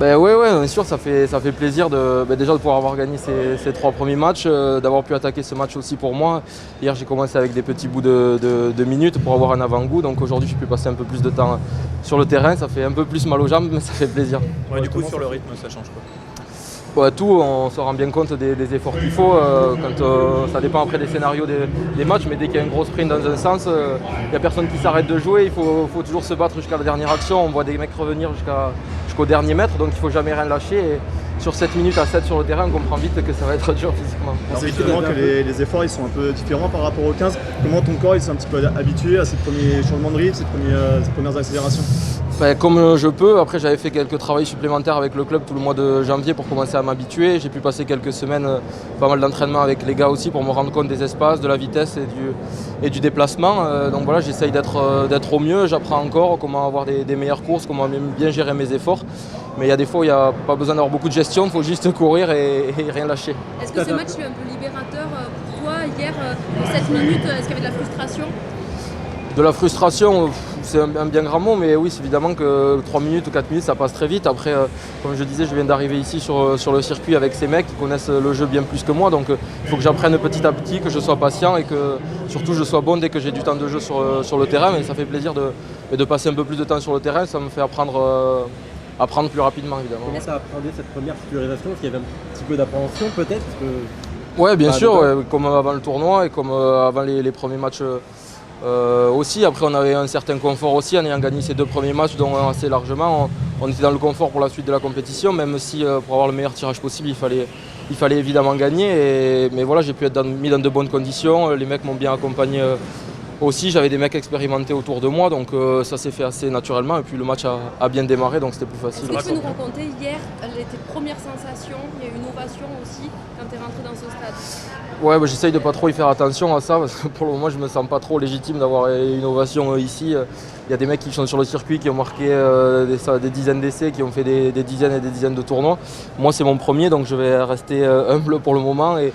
Ouais, bien sûr, ça fait plaisir déjà de pouvoir avoir gagné ces 3 premiers matchs, d'avoir pu attaquer ce match aussi pour moi. Hier, j'ai commencé avec des petits bouts de minutes pour avoir un avant-goût. Donc aujourd'hui, j'ai pu passer un peu plus de temps sur le terrain. Ça fait un peu plus mal aux jambes, mais ça fait plaisir. Ouais, du coup, sur le rythme, ça change quoi? Tout, on se rend bien compte des efforts qu'il faut. Ça dépend après des scénarios des matchs, mais dès qu'il y a un gros sprint dans un sens, il n'y a personne qui s'arrête de jouer. Il faut toujours se battre jusqu'à la dernière action. On voit des mecs revenir jusqu'au dernier mètre, donc il ne faut jamais rien lâcher. Et sur 7 minutes à 7 sur le terrain, on comprend vite que ça va être dur physiquement. C'est évidemment que les efforts ils sont un peu différents par rapport au 15. Comment ton corps il s'est un petit peu habitué à ces premiers changements de rythme, ces premières accélérations? Comme je peux, après j'avais fait quelques travaux supplémentaires avec le club tout le mois de janvier pour commencer à m'habituer. J'ai pu passer quelques semaines, pas mal d'entraînement avec les gars aussi pour me rendre compte des espaces, de la vitesse et du déplacement. Donc voilà, j'essaye d'être au mieux, j'apprends encore comment avoir des meilleures courses, comment bien gérer mes efforts. Mais il y a des fois où il n'y a pas besoin d'avoir beaucoup de gestion, il faut juste courir et rien lâcher. Est-ce que ce match est un peu libérateur pour toi? Hier, 7 minutes, est-ce qu'il y avait de la frustration? De la frustration, c'est un bien grand mot, mais oui, c'est évidemment que 3 minutes ou 4 minutes, ça passe très vite. Après, comme je disais, je viens d'arriver ici sur le circuit avec ces mecs qui connaissent le jeu bien plus que moi. Donc il faut que j'apprenne petit à petit, que je sois patient et que surtout je sois bon dès que j'ai du temps de jeu sur le terrain. Mais ça fait plaisir de passer un peu plus de temps sur le terrain, ça me fait apprendre plus rapidement, évidemment. Comment ça appréhendé cette première titularisation? Est-ce qu'il y avait un petit peu d'appréhension peut-être? Ouais, bien sûr, comme avant le tournoi et comme avant les premiers matchs. Aussi, après on avait un certain confort aussi en ayant gagné ces 2 premiers matchs, donc assez largement on était dans le confort pour la suite de la compétition, même si pour avoir le meilleur tirage possible il fallait évidemment gagner. Mais voilà, j'ai pu être mis dans de bonnes conditions, les mecs m'ont bien accompagné aussi, j'avais des mecs expérimentés autour de moi, donc ça s'est fait assez naturellement et puis le match a bien démarré, donc c'était plus facile. Est-ce que tu peux nous raconter hier tes premières sensations? Il y a eu une ovation aussi quand tu es rentré dans ce stade. Ouais, j'essaye de pas trop y faire attention à ça parce que pour le moment je me sens pas trop légitime d'avoir une ovation ici. Il y a des mecs qui sont sur le circuit, qui ont marqué des dizaines d'essais, qui ont fait des dizaines et des dizaines de tournois. Moi c'est mon premier, donc je vais rester humble pour le moment et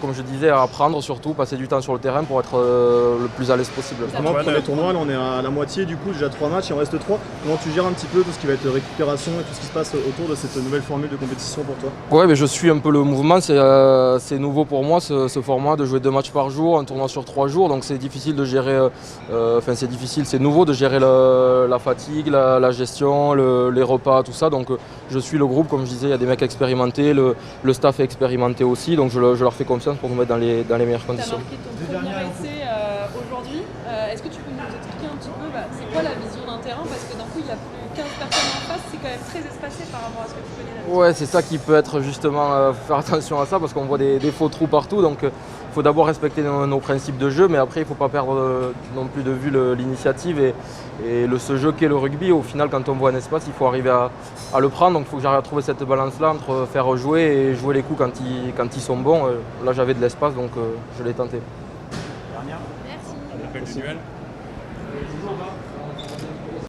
comme je disais, à apprendre surtout, passer du temps sur le terrain pour être le plus à l'aise possible. Vraiment, pour les tournois, là on est à la moitié du coup, déjà 3 matchs, il en reste 3. Comment tu gères un petit peu tout ce qui va être récupération et tout ce qui se passe autour de cette nouvelle formule de compétition pour toi? Ouais, je suis un peu le mouvement, c'est nouveau pour moi ce format de jouer 2 matchs par jour, un tournoi sur 3 jours, donc c'est difficile de gérer, c'est nouveau de gérer la fatigue, la gestion, les repas, tout ça. Donc je suis le groupe, comme je disais, il y a des mecs expérimentés, le staff est expérimenté aussi, donc je leur fais confiance pour nous mettre dans les meilleures conditions. Tu as marqué ton premier essai aujourd'hui. Est-ce que tu peux nous expliquer un petit peu c'est quoi la vision d'un terrain? Parce que d'un coup il y a plus 15 personnes en face, c'est quand même très espacé par rapport à ce que tu connais là. Ouais, c'est ça qui peut être justement, faire attention à ça parce qu'on voit des faux trous partout. Donc il faut d'abord respecter nos principes de jeu, mais après il ne faut pas perdre non plus de vue l'initiative et ce jeu qu'est le rugby. Au final, quand on voit un espace, il faut arriver à le prendre. Donc il faut que j'arrive à trouver cette balance-là entre faire jouer et jouer les coups quand ils sont bons. Là j'avais de l'espace, donc je l'ai tenté. Dernière. Merci. On appelle du duel.